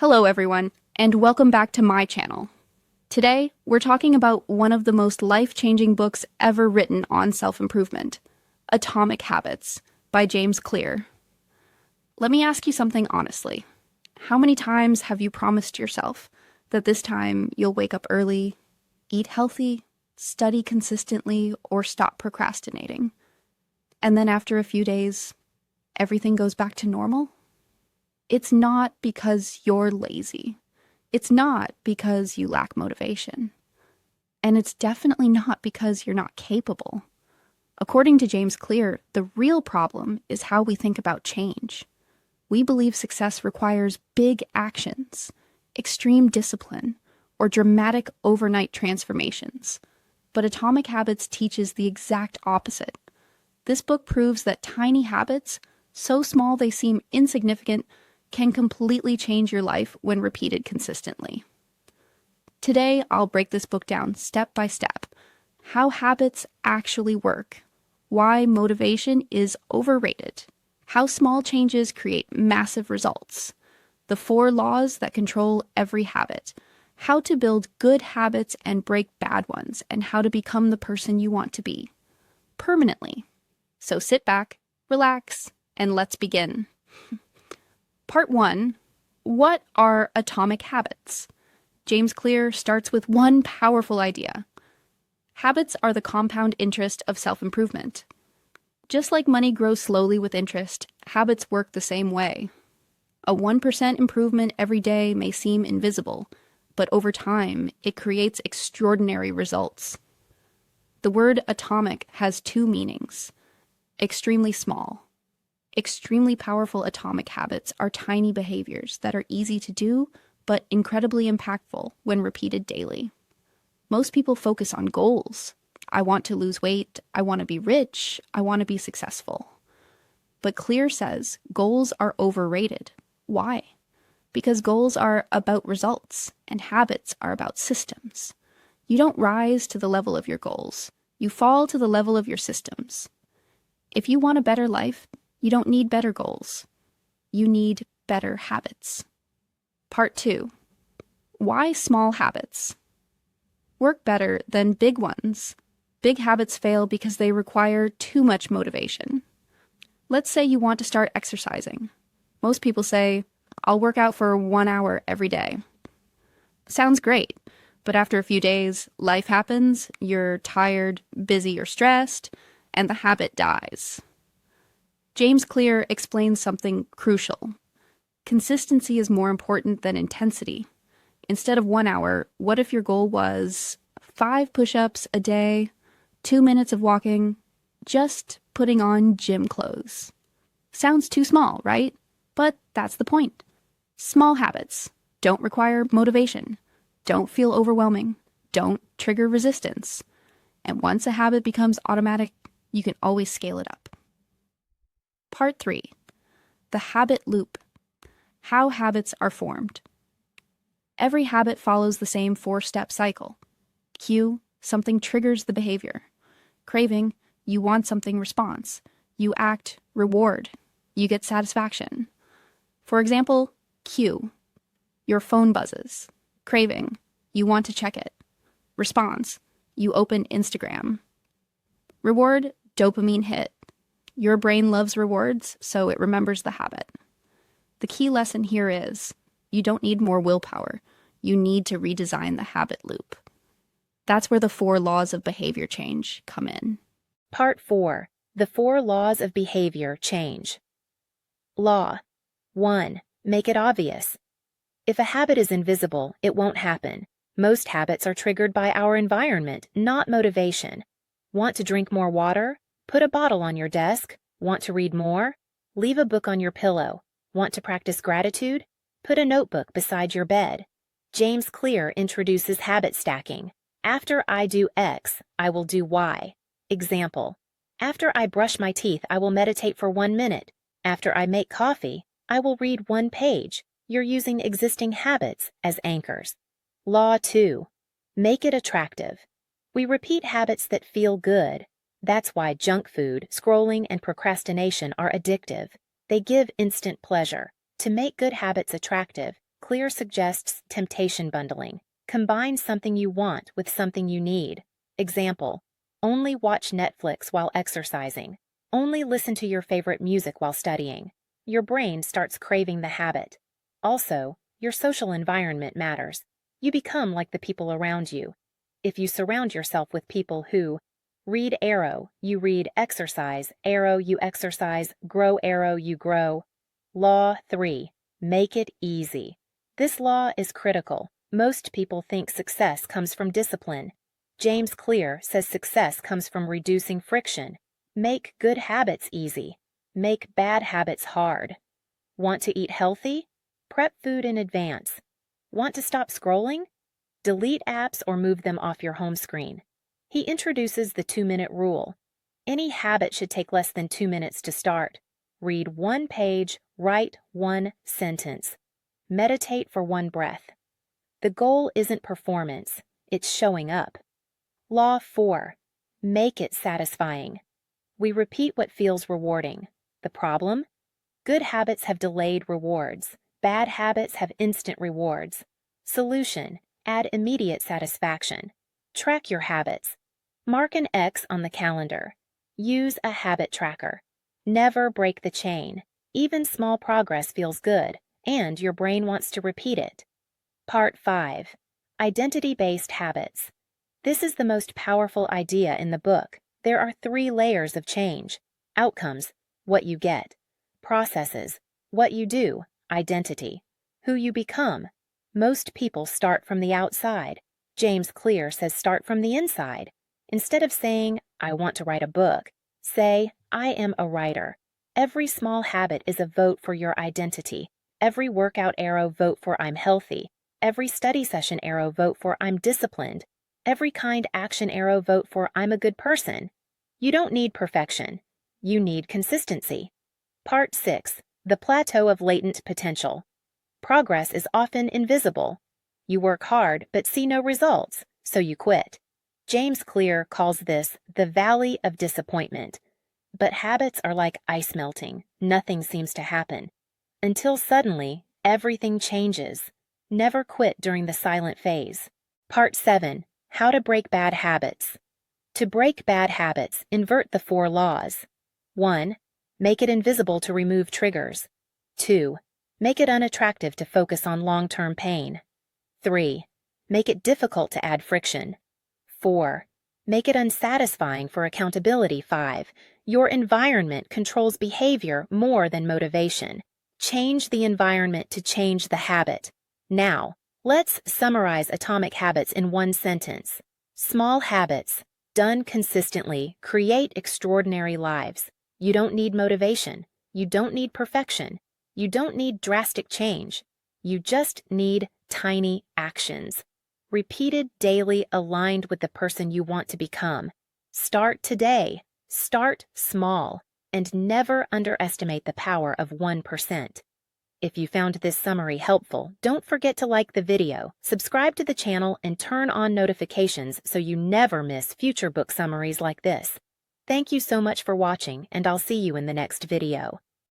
Hello everyone, and welcome back to my channel. Today, we're talking about one of the most life-changing books ever written on self-improvement, Atomic Habits by James Clear. Let me ask you something honestly. How many times have you promised yourself that this time you'll wake up early, eat healthy, study consistently, or stop procrastinating? And then after a few days, everything goes back to normal? It's not because you're lazy. It's not because you lack motivation. And it's definitely not because you're not capable. According to James Clear, the real problem is how we think about change. We believe success requires big actions, extreme discipline, or dramatic overnight transformations. But Atomic Habits teaches the exact opposite. This book proves that tiny habits, so small they seem insignificant, can completely change your life when repeated consistently. Today, I'll break this book down step by step. How habits actually work. Why motivation is overrated. How small changes create massive results. The 4 laws that control every habit. How to build good habits and break bad ones, and how to become the person you want to be. Permanently. So sit back, relax, and let's begin. Part 1. What are atomic habits? James Clear starts with one powerful idea. Habits are the compound interest of self-improvement. Just like money grows slowly with interest, habits work the same way. A 1% improvement every day may seem invisible, but over time, it creates extraordinary results. The word atomic has 2 meanings. Extremely small. Extremely powerful atomic habits are tiny behaviors that are easy to do, but incredibly impactful when repeated daily. Most people focus on goals. I want to lose weight, I want to be rich, I want to be successful. But Clear says goals are overrated. Why? Because goals are about results, and habits are about systems. You don't rise to the level of your goals. You fall to the level of your systems. If you want a better life, you don't need better goals. You need better habits. Part 2. Why small habits work better than big ones? Big habits fail because they require too much motivation. Let's say you want to start exercising. Most people say, I'll work out for 1 hour every day. Sounds great, but after a few days, life happens, you're tired, busy, or stressed, and the habit dies. James Clear explains something crucial. Consistency is more important than intensity. Instead of 1 hour, what if your goal was 5 push-ups a day, 2 minutes of walking, just putting on gym clothes? Sounds too small, right? But that's the point. Small habits don't require motivation, don't feel overwhelming, don't trigger resistance. And once a habit becomes automatic, you can always scale it up. Part 3. The habit loop. How habits are formed. Every habit follows the same 4-step cycle. Cue, something triggers the behavior. Craving, you want something, response. You act, reward. You get satisfaction. For example, cue. Your phone buzzes. Craving, you want to check it. Response, you open Instagram. Reward, dopamine hit. Your brain loves rewards, so it remembers the habit. The key lesson here is, you don't need more willpower. You need to redesign the habit loop. That's where the 4 laws of behavior change come in. Part 4. The 4 laws of behavior change. Law 1. Make it obvious. If a habit is invisible, it won't happen. Most habits are triggered by our environment, not motivation. Want to drink more water? Put a bottle on your desk. Want to read more? Leave a book on your pillow. Want to practice gratitude? Put a notebook beside your bed. James Clear introduces habit stacking. After I do X, I will do Y. Example. After I brush my teeth, I will meditate for 1 minute. After I make coffee, I will read 1 page. You're using existing habits as anchors. Law 2. Make it attractive. We repeat habits that feel good. That's why junk food, scrolling, and procrastination are addictive. They give instant pleasure. To make good habits attractive, Clear suggests temptation bundling. Combine something you want with something you need. Example, only watch Netflix while exercising. Only listen to your favorite music while studying. Your brain starts craving the habit. Also, your social environment matters. You become like the people around you. If you surround yourself with people who read arrow, you read exercise, arrow, you exercise, grow arrow, you grow. Law 3. Make it easy. This law is critical. Most people think success comes from discipline. James Clear says success comes from reducing friction. Make good habits easy. Make bad habits hard. Want to eat healthy? Prep food in advance. Want to stop scrolling? Delete apps or move them off your home screen. He introduces the 2-minute rule. Any habit should take less than 2 minutes to start. Read 1 page, write 1 sentence. Meditate for 1 breath. The goal isn't performance, it's showing up. Law 4. Make it satisfying. We repeat what feels rewarding. The problem? Good habits have delayed rewards. Bad habits have instant rewards. Solution: add immediate satisfaction. Track your habits. Mark an X on the calendar. Use a habit tracker. Never break the chain. Even small progress feels good, and your brain wants to repeat it. Part 5. Identity-based habits. This is the most powerful idea in the book. There are 3 layers of change. Outcomes, what you get. Processes, what you do, identity. Who you become. Most people start from the outside. James Clear says start from the inside. Instead of saying, I want to write a book, say, I am a writer. Every small habit is a vote for your identity. Every workout arrow, vote for I'm healthy. Every study session arrow, vote for I'm disciplined. Every kind action arrow, vote for I'm a good person. You don't need perfection. You need consistency. Part 6. The plateau of latent potential. Progress is often invisible. You work hard but see no results, so you quit. James Clear calls this the valley of disappointment. But habits are like ice melting. Nothing seems to happen. Until suddenly, everything changes. Never quit during the silent phase. Part 7. How to break bad habits. To break bad habits, invert the 4 laws. 1. Make it invisible to remove triggers. 2. Make it unattractive to focus on long-term pain. 3. Make it difficult to add friction. 4. Make it unsatisfying for accountability. 5. Your environment controls behavior more than motivation. Change the environment to change the habit. Now, let's summarize atomic habits in 1 sentence. Small habits, done consistently, create extraordinary lives. You don't need motivation. You don't need perfection. You don't need drastic change. You just need tiny actions. Repeated daily, aligned with the person you want to become. Start today. Start small. And never underestimate the power of 1%. If you found this summary helpful, don't forget to like the video, subscribe to the channel, and turn on notifications so you never miss future book summaries like this. Thank you so much for watching, and I'll see you in the next video.